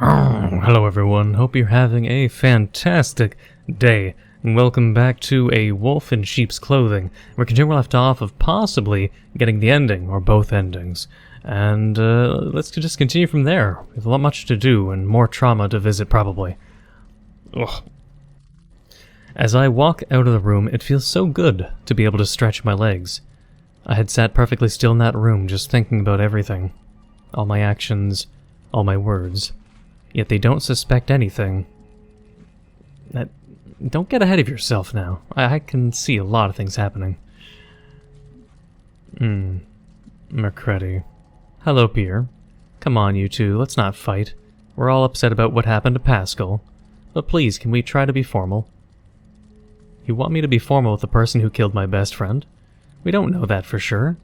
Oh, hello everyone, hope you're having a fantastic day, and welcome back to A Wolf in Sheep's Clothing. We're continuing left off of possibly getting the ending, or both endings. And let's just continue from there. We have a lot much to do, and more trauma to visit probably. Ugh. As I walk out of the room, it feels so good to be able to stretch my legs. I had sat perfectly still in that room, just thinking about everything. All my actions, all my words. Yet they don't suspect anything. Don't get ahead of yourself now. I can see a lot of things happening. McCreddy. Hello, Pierre. Come on, you two, let's not fight. We're all upset about what happened to Pascal. But please, can we try to be formal? You want me to be formal with the person who killed my best friend? We don't know that for sure.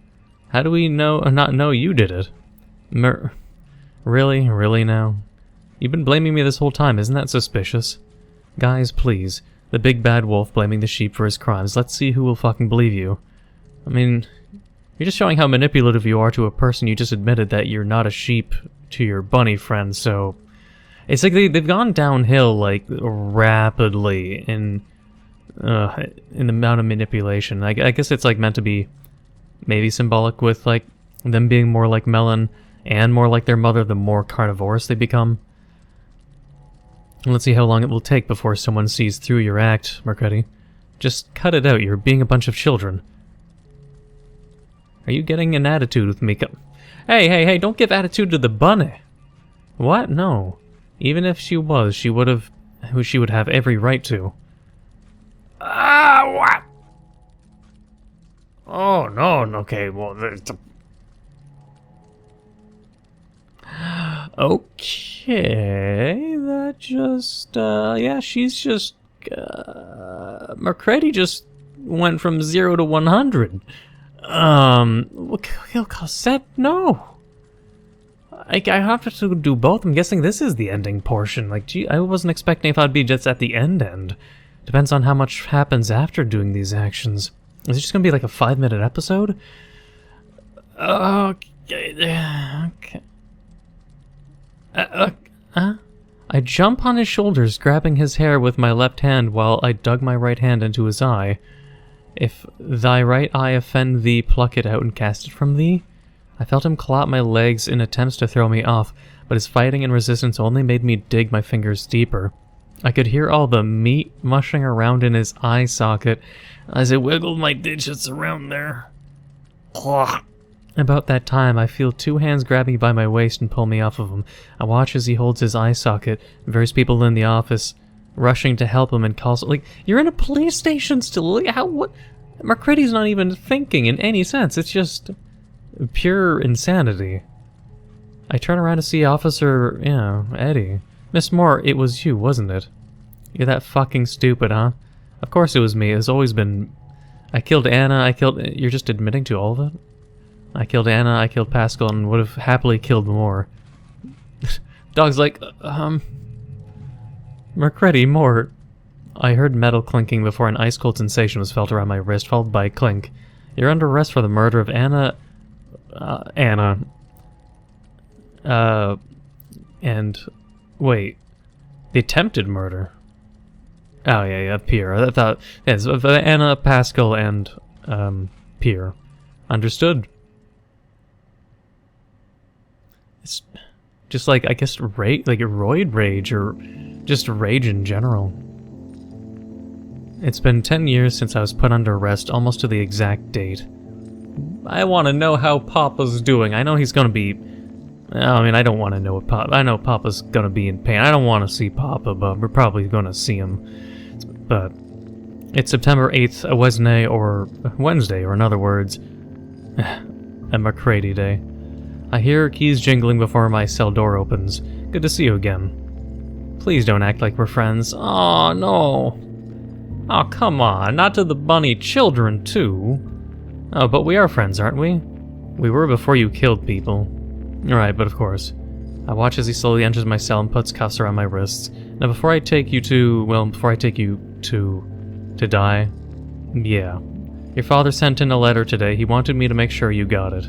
How do we not know you did it? Really? Really now? You've been blaming me this whole time, isn't that suspicious? Guys, please. The big bad wolf blaming the sheep for his crimes. Let's see who will fucking believe you. I mean, you're just showing how manipulative you are to a person you just admitted that you're not a sheep to your bunny friend, so... It's like they've gone downhill, like, rapidly in the amount of manipulation. I guess it's, like, meant to be maybe symbolic with, like, them being more like Melon and more like their mother the more carnivorous they become. Let's see how long it will take before someone sees through your act, Mercredi. Just cut it out, you're being a bunch of children. Are you getting an attitude with me? Hey, don't give attitude to the bunny! What? No. Even if she was, she would have every right to. What? Oh, no, okay, well, okay, that just, yeah, she's just, Mercredi just went from 0 to 100. Cassette, no. I have to do both. I'm guessing this is the ending portion. Like, gee, I wasn't expecting if I'd be just at the end. Depends on how much happens after doing these actions. Is it just gonna be like a 5-minute episode? Okay. I jump on his shoulders, grabbing his hair with my left hand while I dug my right hand into his eye. If thy right eye offend thee, pluck it out and cast it from thee. I felt him claw at my legs in attempts to throw me off, but his fighting and resistance only made me dig my fingers deeper. I could hear all the meat mushing around in his eye socket as I wiggled my digits around there. Ugh. About that time, I feel 2 hands grab me by my waist and pull me off of him. I watch as he holds his eye socket, various people in the office rushing to help him and calls, like, you're in a police station still, like, what? Mercredi's not even thinking in any sense, it's just pure insanity. I turn around to see Officer, Eddie. Miss Moore, it was you, wasn't it? You're that fucking stupid, huh? Of course it was me, it's always been... I killed Anna, you're just admitting to all of it? I killed Anna, I killed Pascal, and would have happily killed more. Dog's like, Mercredi, more. I heard metal clinking before an ice-cold sensation was felt around my wrist, followed by a clink. You're under arrest for the murder of Anna... and... Wait. The attempted murder? Oh, yeah, Pierre. I thought... Yes, Anna, Pascal, and, Pierre. Understood. It's just like, I guess, like a roid rage, or just rage in general. It's been 10 years since I was put under arrest, almost to the exact date. I want to know how Papa's doing. I know he's gonna be... I mean, I don't want to know what Papa... I know Papa's gonna be in pain. I don't want to see Papa, but we're probably gonna see him. But it's September 8th, a Wednesday, or in other words, a McCreddy day. I hear keys jingling before my cell door opens. Good to see you again. Please don't act like we're friends. Oh no. Oh, come on, not to the bunny children, too. Oh, but we are friends, aren't we? We were before you killed people. Right, but of course. I watch as he slowly enters my cell and puts cuffs around my wrists. Now, before I take you to die, yeah. Your father sent in a letter today. He wanted me to make sure you got it.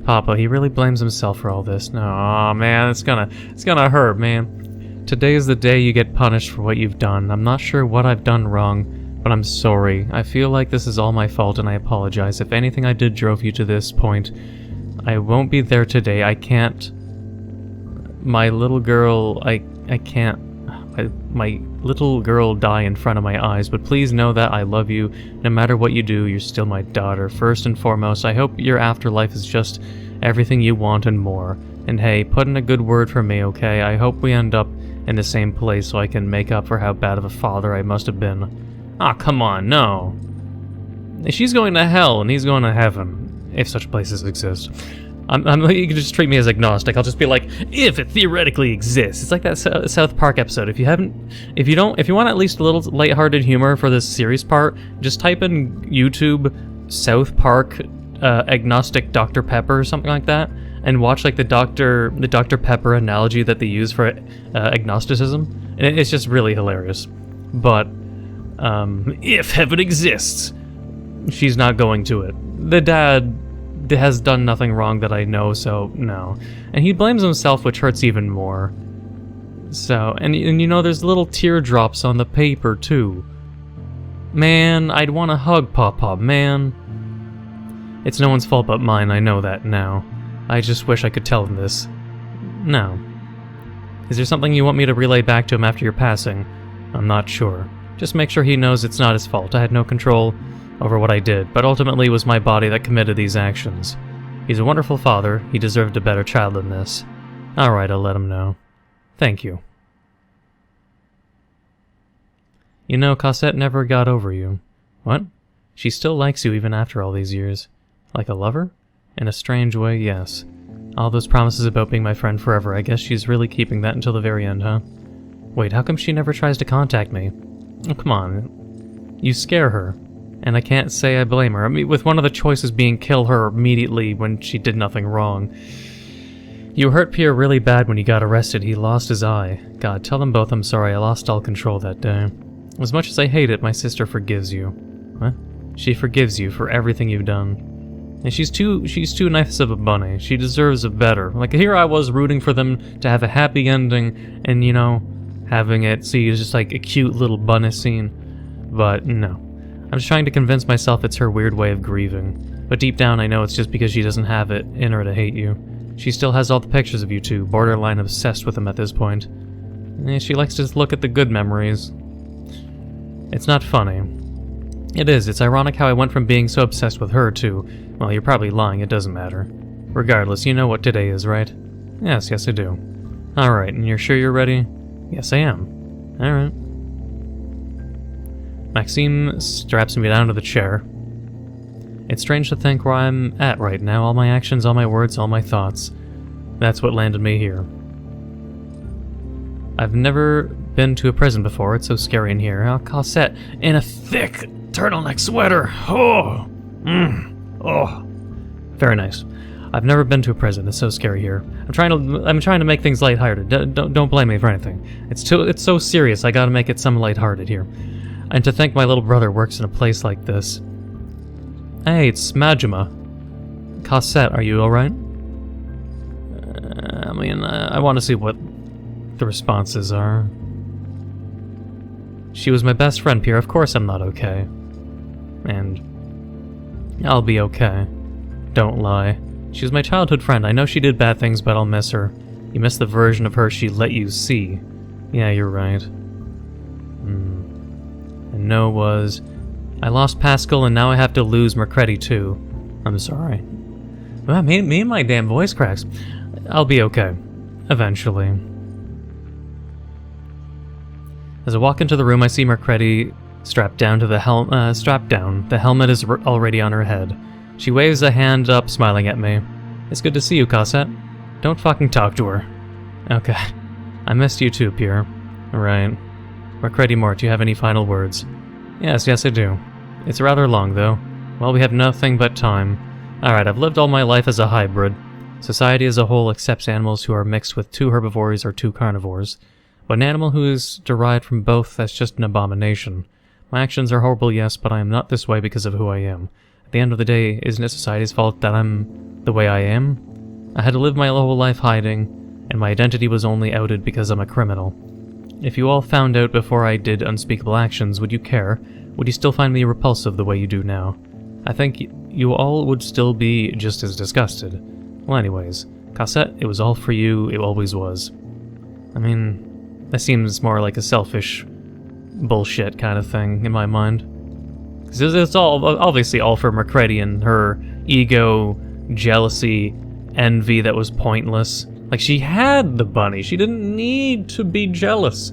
Papa, he really blames himself for all this. No, aw, man, it's gonna hurt, man. Today is the day you get punished for what you've done. I'm not sure what I've done wrong, but I'm sorry. I feel like this is all my fault and I apologize. If anything I did drove you to this point, I won't be there today. I can't. My little girl, I can't. My little girl die in front of my eyes, but please know that I love you. No matter what you do, you're still my daughter. First and foremost, I hope your afterlife is just everything you want and more. And hey, put in a good word for me, okay? I hope we end up in the same place so I can make up for how bad of a father I must have been. Ah, come on, no. She's going to hell and he's going to heaven, if such places exist. You can just treat me as agnostic. I'll just be like, if it theoretically exists. It's like that South Park episode. If you want at least a little lighthearted humor for this series part, just type in YouTube South Park agnostic Dr. Pepper or something like that, and watch like the Dr. Pepper analogy that they use for agnosticism, and it's just really hilarious. But if heaven exists, she's not going to it. The dad has done nothing wrong that I know, so no. And he blames himself, which hurts even more. So, and you know, there's little teardrops on the paper, too. Man, I'd want to hug Papa, man. It's no one's fault but mine, I know that now. I just wish I could tell him this. No. Is there something you want me to relay back to him after your passing? I'm not sure. Just make sure he knows it's not his fault. I had no control over what I did, but ultimately it was my body that committed these actions. He's a wonderful father. He deserved a better child than this. Alright, I'll let him know. Thank you. You know, Cosette never got over you. What? She still likes you even after all these years. Like a lover? In a strange way, yes. All those promises about being my friend forever, I guess she's really keeping that until the very end, huh? Wait, how come she never tries to contact me? Oh, come on. You scare her. And I can't say I blame her. I mean, with one of the choices being kill her immediately when she did nothing wrong. You hurt Pierre really bad when he got arrested. He lost his eye. God, tell them both I'm sorry. I lost all control that day. As much as I hate it, my sister forgives you. What? She forgives you for everything you've done. And she's too nice of a bunny. She deserves a better. Like, here I was rooting for them to have a happy ending, and, you know, having it see just like a cute little bunny scene. But no. I'm just trying to convince myself it's her weird way of grieving. But deep down I know it's just because she doesn't have it in her to hate you. She still has all the pictures of you two, borderline obsessed with them at this point. She likes to look at the good memories. It's not funny. It is. It's ironic how I went from being so obsessed with her to... Well, you're probably lying, it doesn't matter. Regardless, you know what today is, right? Yes, I do. Alright, and you're sure you're ready? Yes, I am. Alright. Maxime straps me down to the chair. It's strange to think where I'm at right now. All my actions, all my words, all my thoughts. That's what landed me here. I've never been to a prison before. It's so scary in here. Oh, Cosette in a thick turtleneck sweater. Oh! Oh! Very nice. I've never been to a prison. It's so scary here. I'm trying to make things lighthearted. Don't blame me for anything. It's so serious. I gotta make it some lighthearted here. And to think my little brother works in a place like this. Hey, it's Majima. Cosette, are you alright? I want to see what the responses are. She was my best friend, Pierre. Of course I'm not okay. And I'll be okay. Don't lie. She was my childhood friend. I know she did bad things, but I'll miss her. You miss the version of her she let you see. Yeah, you're right. And no was... I lost Pascal and now I have to lose Mercredi too. I'm sorry. Well, me and my damn voice cracks. I'll be okay. Eventually. As I walk into the room, I see Mercredi strapped down to the strapped down. The helmet is already on her head. She waves a hand up, smiling at me. It's good to see you, Cosette. Don't fucking talk to her. Okay. I missed you too, Pierre. Right. Mercredi Mort, do you have any final words? Yes, I do. It's rather long, though. Well, we have nothing but time. Alright, I've lived all my life as a hybrid. Society as a whole accepts animals who are mixed with 2 herbivores or 2 carnivores. But an animal who is derived from both, that's just an abomination. My actions are horrible, yes, but I am not this way because of who I am. At the end of the day, isn't it society's fault that I'm the way I am? I had to live my whole life hiding, and my identity was only outed because I'm a criminal. If you all found out before I did unspeakable actions, would you care? Would you still find me repulsive the way you do now? I think you all would still be just as disgusted. Well, anyways, Cosette, it was all for you, it always was. I mean, that seems more like a selfish bullshit kind of thing in my mind. Because it's all, obviously all for Mercredi and her ego, jealousy, envy that was pointless. Like, she had the bunny, she didn't need to be jealous.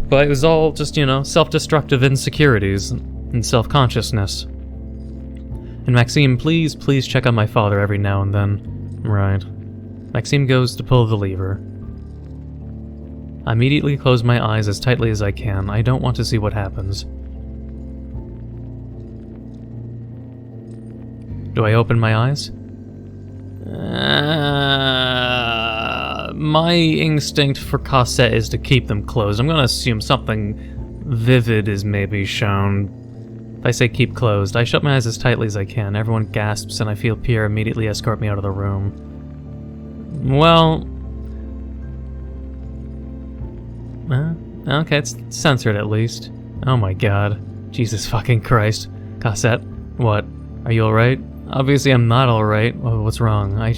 But it was all just, you know, self-destructive insecurities and self-consciousness. And Maxime, please check on my father every now and then. Right. Maxime goes to pull the lever. I immediately close my eyes as tightly as I can. I don't want to see what happens. Do I open my eyes? My instinct for Cosette is to keep them closed. I'm gonna assume something vivid is maybe shown. If I say keep closed, I shut my eyes as tightly as I can. Everyone gasps and I feel Pierre immediately escort me out of the room. Well... okay, it's censored at least. Oh my god. Jesus fucking Christ. Cosette, what? Are you alright? Obviously I'm not alright. Oh, what's wrong? I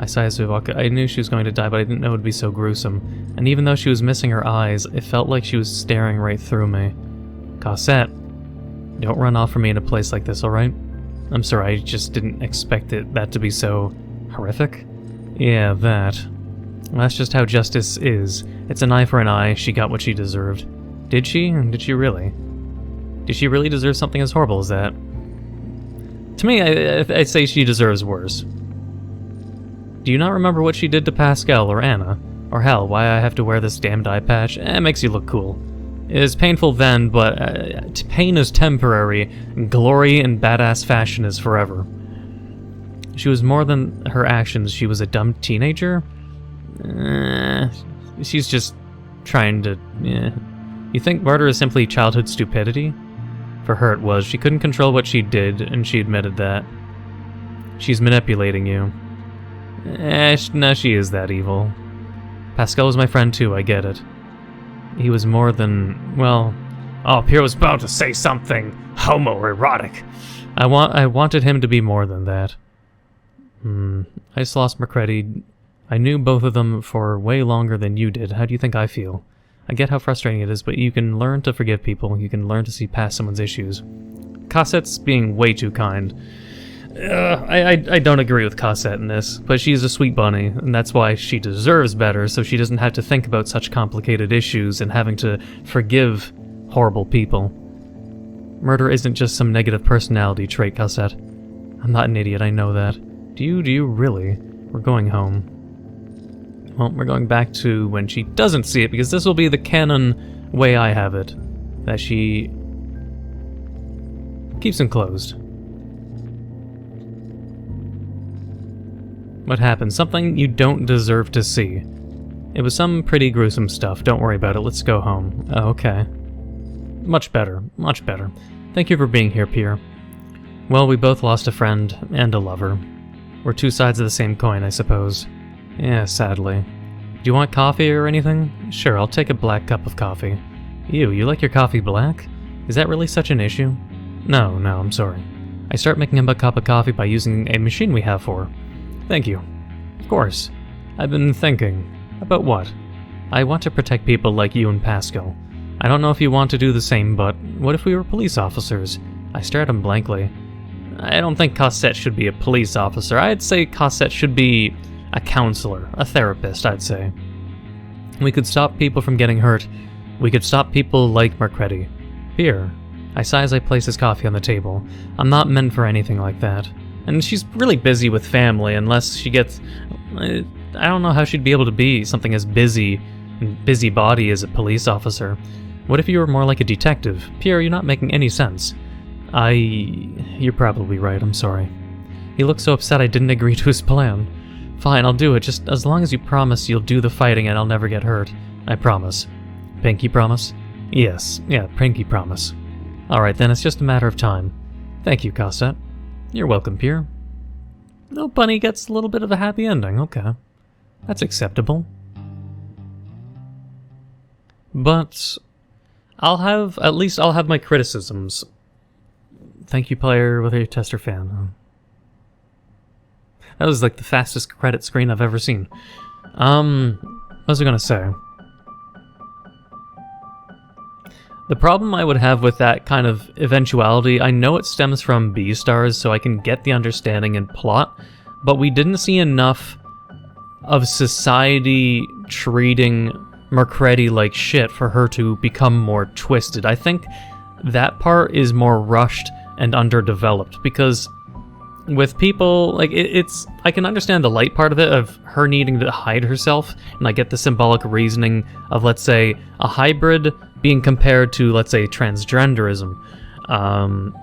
sighed as we walked. I knew she was going to die, but I didn't know it would be so gruesome. And even though she was missing her eyes, it felt like she was staring right through me. Cosette, don't run off from me in a place like this, alright? I'm sorry, I just didn't expect that to be so horrific. Yeah, that. Well, that's just how justice is. It's an eye for an eye. She got what she deserved. Did she? Did she really? Did she really deserve something as horrible as that? To me, I'd say she deserves worse. Do you not remember what she did to Pascal or Anna? Or hell, why I have to wear this damned eye patch? It makes you look cool. It is painful then, but pain is temporary. Glory in badass fashion is forever. She was more than her actions. She was a dumb teenager? She's just trying to... You think murder is simply childhood stupidity? For her it was. She couldn't control what she did, and she admitted that. She's manipulating you. No, she is that evil. Pascal was my friend too, I get it. He was more than, well... Oh, Pierre was about to say something homoerotic. I wanted him to be more than that. I just lost McCreddy. I knew both of them for way longer than you did. How do you think I feel? I get how frustrating it is, but you can learn to forgive people. You can learn to see past someone's issues. Cosette's being way too kind. I don't agree with Cosette in this, but she's a sweet bunny, and that's why she deserves better, so she doesn't have to think about such complicated issues and having to forgive horrible people. Murder isn't just some negative personality trait, Cosette. I'm not an idiot, I know that. Do you really? We're going home. Well, we're going back to when she doesn't see it, because this will be the canon way I have it. That she keeps them closed. What happened? Something you don't deserve to see. It was some pretty gruesome stuff. Don't worry about it. Let's go home. Oh, okay. Much better. Much better. Thank you for being here, Pierre. Well, we both lost a friend and a lover. We're two sides of the same coin, I suppose. Yeah, sadly. Do you want coffee or anything? Sure, I'll take a black cup of coffee. Ew, you like your coffee black? Is that really such an issue? No, I'm sorry. I start making him a cup of coffee by using a machine we have for her. Thank you. Of course. I've been thinking. About what? I want to protect people like you and Pascal. I don't know if you want to do the same, but what if we were police officers? I stare at him blankly. I don't think Cosette should be a police officer. I'd say Cosette should be a counselor, a therapist, I'd say. We could stop people from getting hurt. We could stop people like Mercredi. Pierre. I sigh as I place his coffee on the table. I'm not meant for anything like that. And she's really busy with family, unless she gets... I don't know how she'd be able to be something as busy and busybody as a police officer. What if you were more like a detective? Pierre, you're not making any sense. You're probably right, I'm sorry. He looked so upset I didn't agree to his plan. Fine, I'll do it, just as long as you promise you'll do the fighting and I'll never get hurt. I promise. Pinky promise? Yes, yeah, pinky promise. Alright then, it's just a matter of time. Thank you, Cosette. You're welcome, Pierre. No, Bunny gets a little bit of a happy ending, okay. That's acceptable. But I'll have my criticisms. Thank you, player, whether you're tester fan. That was like the fastest credit screen I've ever seen. What was I gonna say? The problem I would have with that kind of eventuality, I know it stems from B-stars, so I can get the understanding and plot, but we didn't see enough of society treating McCreddy like shit for her to become more twisted. I think that part is more rushed and underdeveloped, because with people, like, I can understand the light part of it, of her needing to hide herself, and I get the symbolic reasoning of, let's say, a hybrid being compared to, let's say, transgenderism,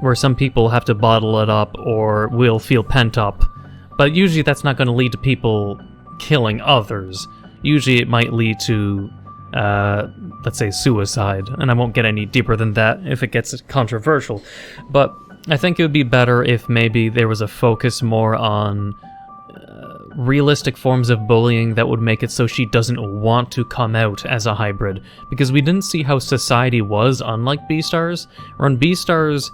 where some people have to bottle it up or will feel pent up, but usually that's not going to lead to people killing others. Usually it might lead to, let's say, suicide, and I won't get any deeper than that if it gets controversial, but I think it would be better if maybe there was a focus more on realistic forms of bullying that would make it so she doesn't want to come out as a hybrid, because we didn't see how society was, unlike B-stars. Or on B-stars,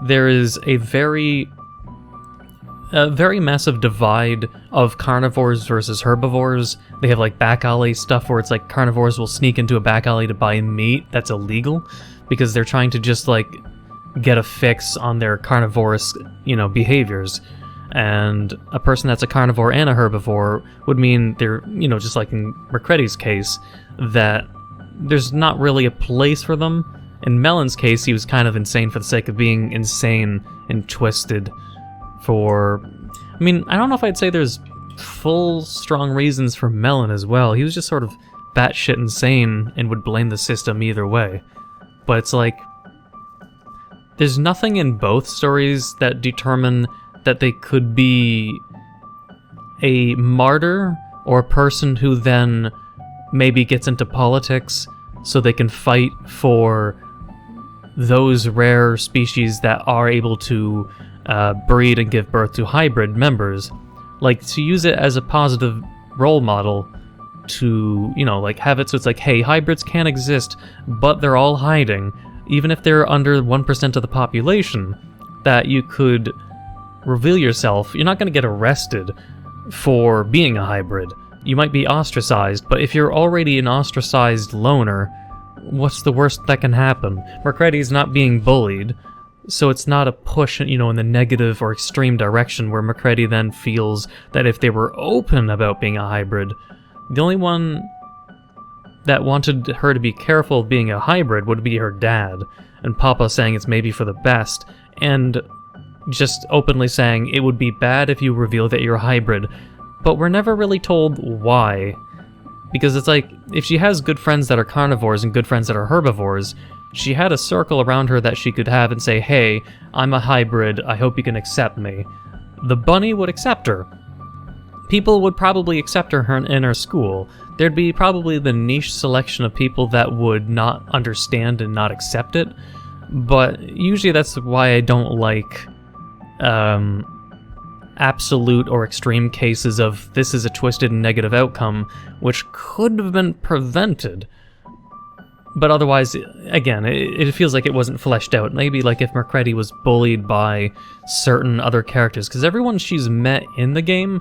there is a very massive divide of carnivores versus herbivores. They have like back alley stuff where it's like carnivores will sneak into a back alley to buy meat that's illegal, because they're trying to just like get a fix on their carnivorous, behaviors. And a person that's a carnivore and a herbivore would mean they're, just like in McCreddy's case, that there's not really a place for them. In Melon's case, he was kind of insane for the sake of being insane and twisted for... I mean, I don't know if I'd say there's full, strong reasons for Melon as well. He was just sort of batshit insane and would blame the system either way. But it's like, there's nothing in both stories that determine that they could be a martyr or a person who then maybe gets into politics so they can fight for those rare species that are able to breed and give birth to hybrid members. Like, to use it as a positive role model to, like, have it so it's like, hey, hybrids can exist, but they're all hiding. Even if they're under 1% of the population, that you could reveal yourself. You're not going to get arrested for being a hybrid. You might be ostracized, but if you're already an ostracized loner, what's the worst that can happen? McCreddy's not being bullied, so it's not a push, in the negative or extreme direction where McCreddy then feels that if they were open about being a hybrid, the only one that wanted her to be careful of being a hybrid would be her dad, and Papa saying it's maybe for the best, and just openly saying it would be bad if you reveal that you're a hybrid, but we're never really told why. Because it's like, if she has good friends that are carnivores and good friends that are herbivores, she had a circle around her that she could have and say, hey, I'm a hybrid, I hope you can accept me. The bunny would accept her. People would probably accept her in her school. There'd be probably the niche selection of people that would not understand and not accept it, but usually that's why I don't like absolute or extreme cases of this is a twisted and negative outcome, which could have been prevented. But otherwise, again, it feels like it wasn't fleshed out. Maybe like if McCreddy was bullied by certain other characters, because everyone she's met in the game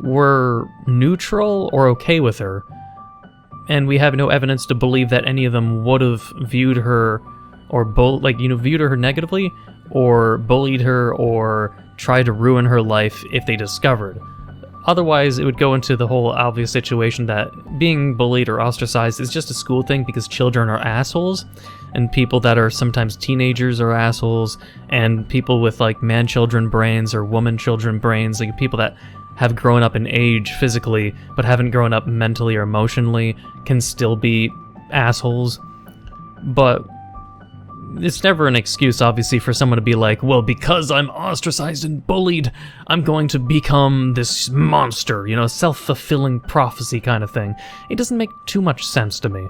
were neutral or okay with her, and we have no evidence to believe that any of them would have viewed her or viewed her negatively, or bullied her, or tried to ruin her life if they discovered. Otherwise, it would go into the whole obvious situation that being bullied or ostracized is just a school thing because children are assholes, and people that are sometimes teenagers are assholes, and people with like man-children brains or woman-children brains, like people that have grown up in age physically but haven't grown up mentally or emotionally, can still be assholes. But it's never an excuse, obviously, for someone to be like, well, because I'm ostracized and bullied, I'm going to become this monster, self-fulfilling prophecy kind of thing. It doesn't make too much sense to me.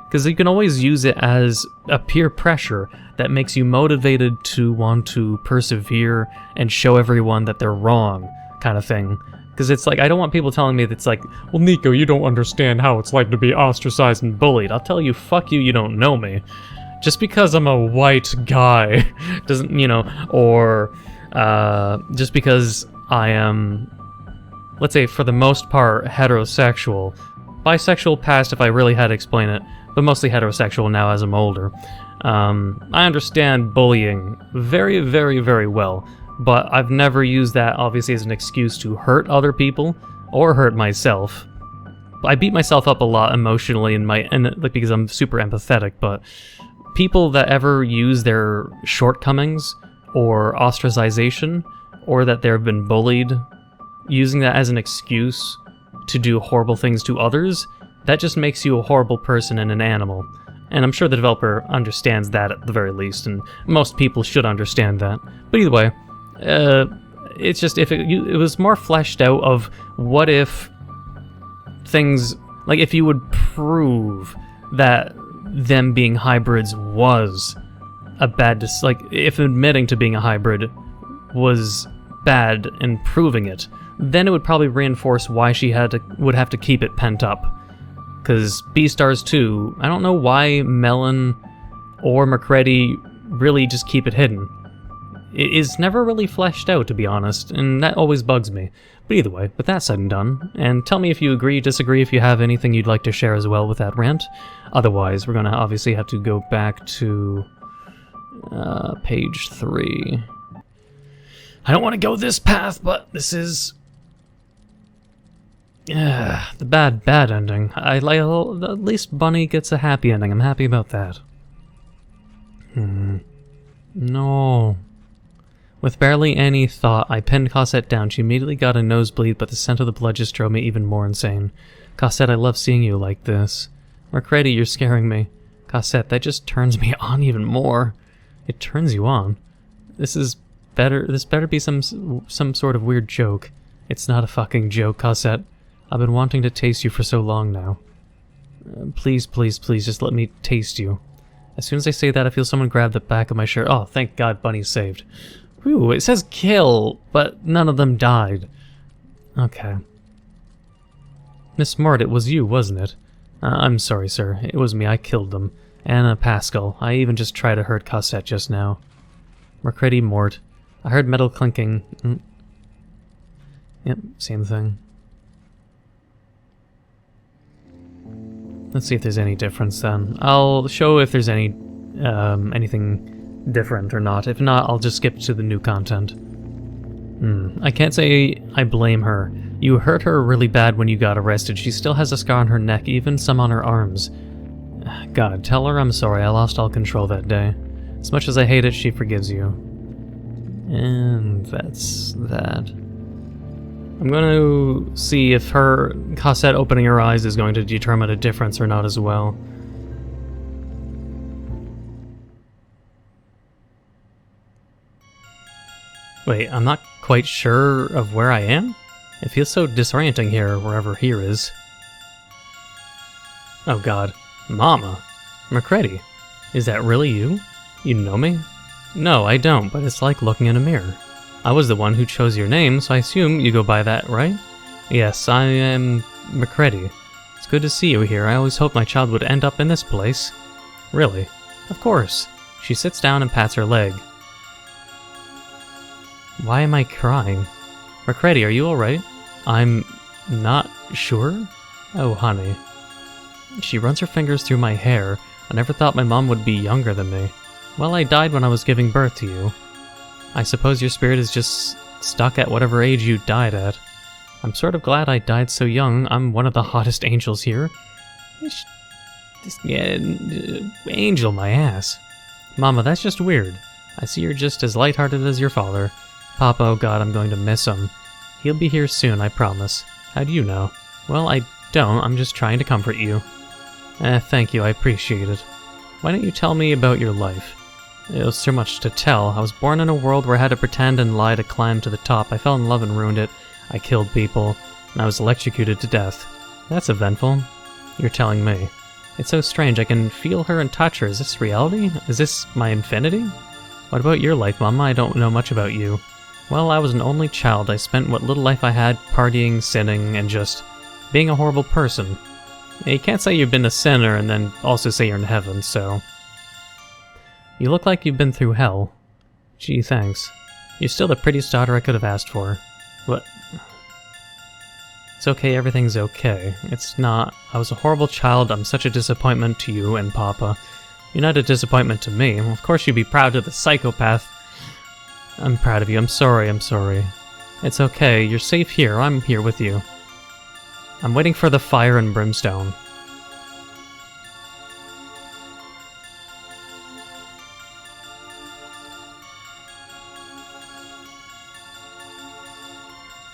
Because you can always use it as a peer pressure that makes you motivated to want to persevere and show everyone that they're wrong, kind of thing. Because it's like, I don't want people telling me that's like, well, Neco, you don't understand how it's like to be ostracized and bullied. I'll tell you, fuck you don't know me. Just because I'm a white guy doesn't, you know, or just because I am, let's say, for the most part, heterosexual. Bisexual past if I really had to explain it, but mostly heterosexual now as I'm older. I understand bullying very, very, very well, but I've never used that, obviously, as an excuse to hurt other people or hurt myself. I beat myself up a lot emotionally because I'm super empathetic, but people that ever use their shortcomings or ostracization, or that they've been bullied, using that as an excuse to do horrible things to others, that just makes you a horrible person and an animal. And I'm sure the developer understands that at the very least, and most people should understand that. But either way, it's just, if it was more fleshed out of what if things, like if you would prove that them being hybrids was a bad, like if admitting to being a hybrid was bad and proving it, then it would probably reinforce why she would have to keep it pent up. Because Beastars 2, I don't know why Melon or McCreddy really just keep it hidden. It is never really fleshed out, to be honest, and that always bugs me. But either way, with that said and done, and tell me if you agree, disagree, if you have anything you'd like to share as well with that rant. Otherwise, we're gonna obviously have to go back to page 3. I don't want to go this path, but this is the bad ending. At least Bunny gets a happy ending. I'm happy about that. No. With barely any thought, I pinned Cosette down. She immediately got a nosebleed, but the scent of the blood just drove me even more insane. Cosette, I love seeing you like this. Mercredi, you're scaring me. Cosette, that just turns me on even more. It turns you on. This better be some sort of weird joke. It's not a fucking joke, Cosette. I've been wanting to taste you for so long now. Please, please, please, just let me taste you. As soon as I say that, I feel someone grab the back of my shirt. Oh, thank God Bunny's saved. Whew, it says kill, but none of them died. Okay. Miss Mort, it was you, wasn't it? I'm sorry, sir. It was me. I killed them. Anna Pascal. I even just tried to hurt Cosette just now. Mercredi Mort. I heard metal clinking. Yep, same thing. Let's see if there's any difference then. I'll show if there's any anything different or not. If not, I'll just skip to the new content. I can't say I blame her. You hurt her really bad when you got arrested. She still has a scar on her neck, even some on her arms. God, tell her I'm sorry. I lost all control that day. As much as I hate it, she forgives you. And that's that. I'm going to see if her Cosette opening her eyes is going to determine a difference or not as well. Wait, I'm not quite sure of where I am? It feels so disorienting here, wherever here is. Oh God. Mama. McCreddy. Is that really you? You know me? No, I don't, but it's like looking in a mirror. I was the one who chose your name, so I assume you go by that, right? Yes, I am McCreddy. It's good to see you here. I always hoped my child would end up in this place. Really? Of course. She sits down and pats her leg. Why am I crying? McCreddy, are you alright? I'm not sure? Oh, honey. She runs her fingers through my hair. I never thought my mom would be younger than me. Well, I died when I was giving birth to you. I suppose your spirit is just stuck at whatever age you died at. I'm sort of glad I died so young. I'm one of the hottest angels here. Angel my ass. Mama, that's just weird. I see you're just as lighthearted as your father. Papa, oh God, I'm going to miss him. He'll be here soon, I promise. How do you know? Well, I don't. I'm just trying to comfort you. Thank you, I appreciate it. Why don't you tell me about your life? It was so much to tell. I was born in a world where I had to pretend and lie to climb to the top. I fell in love and ruined it. I killed people, and I was electrocuted to death. That's eventful. You're telling me. It's so strange. I can feel her and touch her. Is this reality? Is this my infinity? What about your life, Mama? I don't know much about you. Well, I was an only child. I spent what little life I had partying, sinning, and just being a horrible person. You can't say you've been a sinner and then also say you're in heaven, so... You look like you've been through hell. Gee, thanks. You're still the prettiest daughter I could have asked for. What? It's okay, everything's okay. It's not. I was a horrible child. I'm such a disappointment to you and Papa. You're not a disappointment to me. Well, of course you'd be proud of the psychopath. I'm proud of you. I'm sorry. It's okay. You're safe here. I'm here with you. I'm waiting for the fire and brimstone.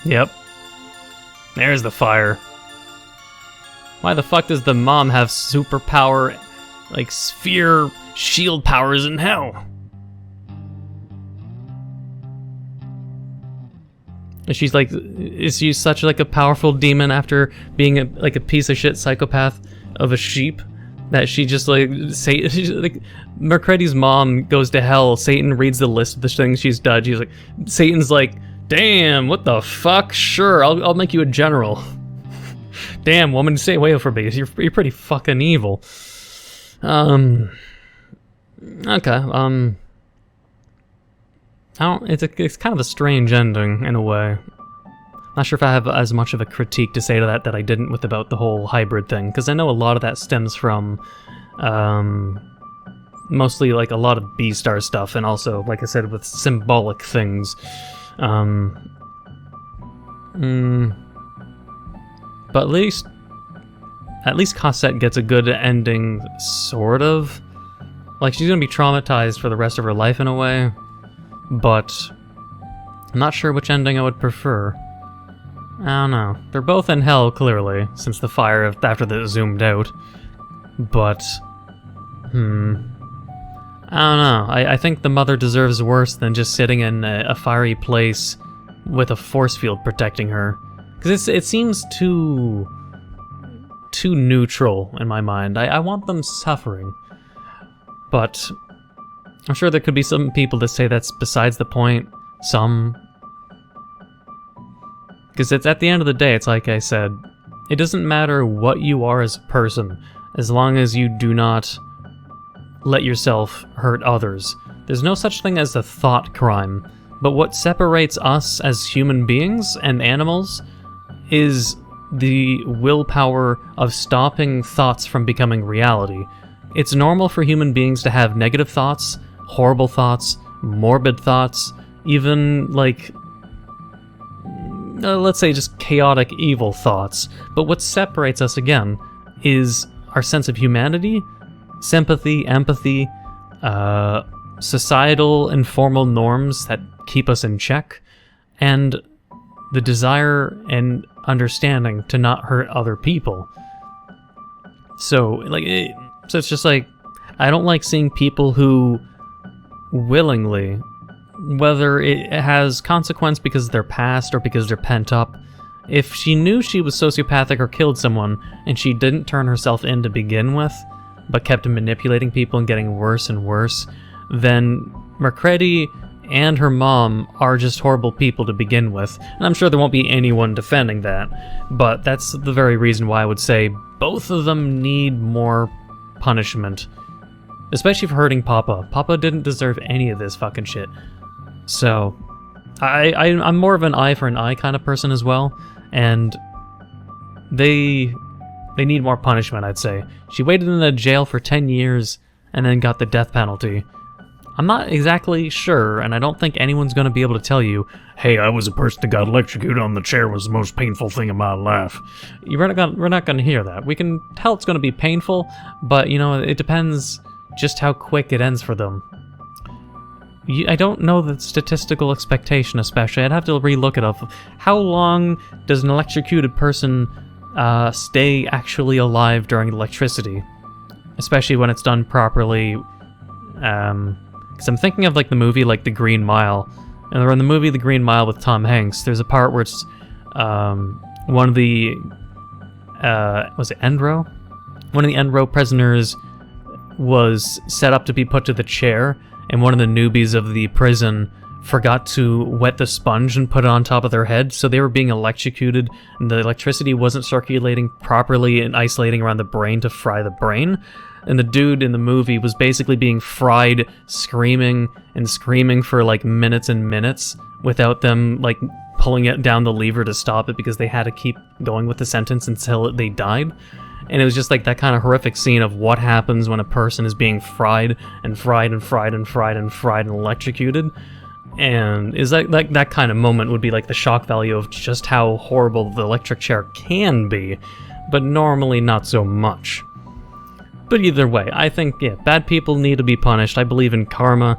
Yep. There's the fire. Why the fuck does the mom have superpower, like sphere shield powers in hell? Is she such like a powerful demon after being a piece of shit psychopath of a sheep that she just like she's like McCreddy's mom goes to hell. Satan reads the list of the things she's done. She's like, Satan's like, damn, what the fuck? Sure, I'll make you a general. Damn, woman, stay away from me. You're pretty fucking evil. Okay. It's kind of a strange ending in a way. Not sure if I have as much of a critique to say to that I didn't with about the whole hybrid thing, because I know a lot of that stems from mostly like a lot of B-star stuff, and also, like I said, with symbolic things. But at least Cosette gets a good ending, sort of. Like, she's gonna be traumatized for the rest of her life in a way, but I'm not sure which ending I would prefer. I don't know. They're both in hell, clearly, since the fire after they zoomed out. But, I don't know. I think the mother deserves worse than just sitting in a fiery place with a force field protecting her. Because it seems too neutral in my mind. I want them suffering. But I'm sure there could be some people that say that's besides the point. Some. Because it's at the end of the day, it's like I said, it doesn't matter what you are as a person, as long as you do not let yourself hurt others. There's no such thing as a thought crime, but what separates us as human beings and animals is the willpower of stopping thoughts from becoming reality. It's normal for human beings to have negative thoughts, horrible thoughts, morbid thoughts, even like, let's say just chaotic evil thoughts. But what separates us again is our sense of humanity, sympathy, empathy, societal and formal norms that keep us in check, and the desire and understanding to not hurt other people. So it's just like, I don't like seeing people who willingly, whether it has consequence because of their past or because they're pent up, if she knew she was sociopathic or killed someone and she didn't turn herself in to begin with, but kept manipulating people and getting worse and worse, then McCreddy and her mom are just horrible people to begin with. And I'm sure there won't be anyone defending that, but that's the very reason why I would say both of them need more punishment. Especially for hurting Papa. Papa didn't deserve any of this fucking shit. So, I'm more of an eye for an eye kind of person as well, and they need more punishment, I'd say. She waited in a jail for 10 years and then got the death penalty. I'm not exactly sure, and I don't think anyone's going to be able to tell you, hey, I was a person that got electrocuted on the chair, was the most painful thing in my life. We're not going to hear that. We can tell it's going to be painful, but, you know, it depends just how quick it ends for them. I don't know the statistical expectation, especially. I'd have to re-look it up. How long does an electrocuted person stay actually alive during electricity? Especially when it's done properly. Because I'm thinking of like the movie like The Green Mile. And in the movie The Green Mile with Tom Hanks, there's a part where it's one of the... was it Endro? one of the end row prisoners was set up to be put to the chair, and one of the newbies of the prison forgot to wet the sponge and put it on top of their head, so they were being electrocuted, and the electricity wasn't circulating properly and isolating around the brain to fry the brain. And the dude in the movie was basically being fried, screaming and screaming for like minutes and minutes without them like pulling it down the lever to stop it, because they had to keep going with the sentence until they died. And it was just like that kind of horrific scene of what happens when a person is being fried and fried and fried and fried and fried and electrocuted. And is that kind of moment would be like the shock value of just how horrible the electric chair can be, but normally not so much. But either way, I think, yeah, bad people need to be punished. I believe in karma.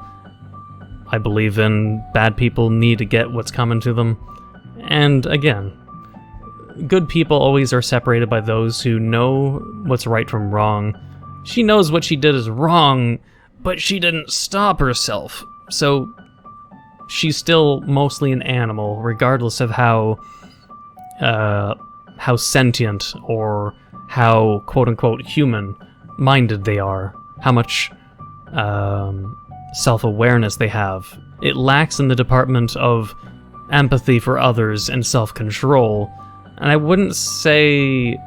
I believe in bad people need to get what's coming to them. And again, good people always are separated by those who know what's right from wrong. She knows what she did is wrong, but she didn't stop herself. So she's still mostly an animal, regardless of how sentient or how quote-unquote human-minded they are, how much self-awareness they have. It lacks in the department of empathy for others and self-control, and I wouldn't say...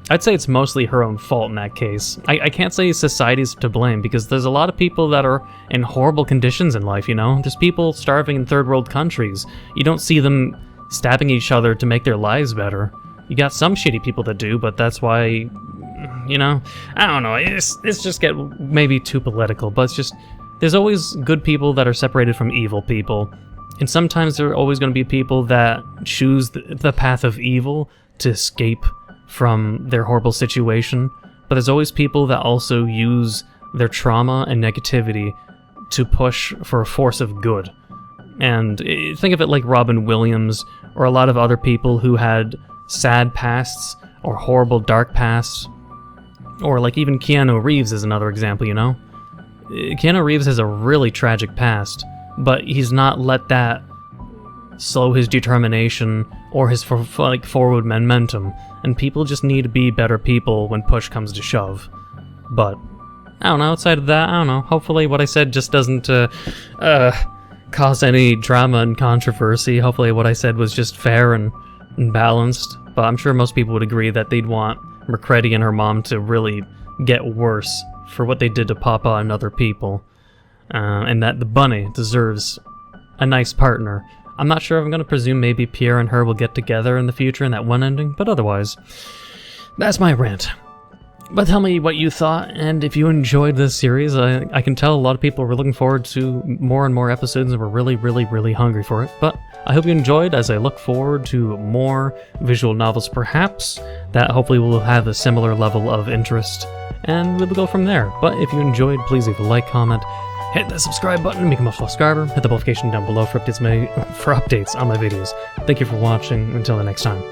I'd say it's mostly her own fault in that case. I can't say society's to blame, because there's a lot of people that are in horrible conditions in life, you know? There's people starving in third world countries. You don't see them stabbing each other to make their lives better. You got some shitty people that do, but that's why, you know? I don't know, it's just get maybe too political, but it's just... There's always good people that are separated from evil people. And sometimes there are always going to be people that choose the path of evil to escape from their horrible situation, but there's always people that also use their trauma and negativity to push for a force of good. And think of it like Robin Williams, or a lot of other people who had sad pasts, or horrible dark pasts, or like even Keanu Reeves is another example, you know? Keanu Reeves has a really tragic past, but he's not let that slow his determination or his forward momentum, and people just need to be better people when push comes to shove. But I don't know, outside of that, I don't know, hopefully what I said just doesn't cause any drama and controversy. Hopefully what I said was just fair and balanced, but I'm sure most people would agree that they'd want McCreddy and her mom to really get worse for what they did to Papa and other people, and that the bunny deserves a nice partner. I'm not sure if I'm going to presume maybe Pierre and her will get together in the future in that one ending, but otherwise, that's my rant. But tell me what you thought, and if you enjoyed this series. I can tell a lot of people were looking forward to more and more episodes and were really, really, really hungry for it. But I hope you enjoyed, as I look forward to more visual novels perhaps, that hopefully will have a similar level of interest, and we'll go from there. But if you enjoyed, please leave a like, comment, hit that subscribe button to become a subscriber, hit the notification down below for updates on my videos. Thank you for watching, until the next time.